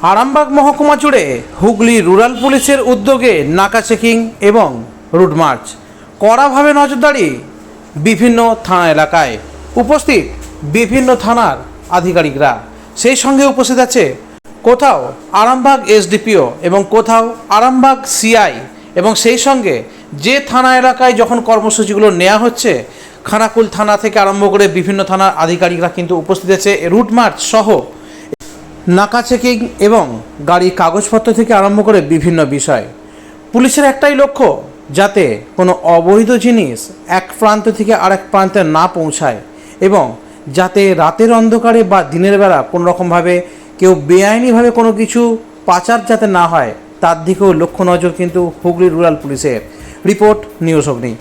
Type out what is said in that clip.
আরামবাগ মহকুমা জুড়ে হুগলি রুরাল পুলিশের উদ্যোগে নাকা চেকিং এবং রুট মার্চ, কড়াভাবে নজরদারি বিভিন্ন থানা এলাকায়, উপস্থিত বিভিন্ন থানার আধিকারিকরা। সেই সঙ্গে উপস্থিত আছে কোথাও আরামবাগ এসডিপিও এবং কোথাও আরামবাগ সিআই, এবং সেই সঙ্গে যে থানা এলাকায় যখন কর্মসূচিগুলো নেওয়া হচ্ছে, খানাকুল থানা থেকে আরম্ভ করে বিভিন্ন থানার আধিকারিকরা কিন্তু উপস্থিত আছে। রুট মার্চ সহ নাকা চেকিং এবং গাড়ির কাগজপত্র থেকে আরম্ভ করে বিভিন্ন বিষয়। পুলিশের একটাই লক্ষ্য, যাতে কোনো অবৈধ জিনিস এক প্রান্ত থেকে আরেক প্রান্তে না পৌঁছায়, এবং যাতে রাতের অন্ধকারে বা দিনের বেলা কোনো রকমভাবে কেউ বেআইনিভাবে কোনো কিছু পাচার যাতে না হয়, তার দিকেও লক্ষ্য নজর কিন্তু হুগলি রুরাল পুলিশের। রিপোর্ট নিউজ অগ্নি।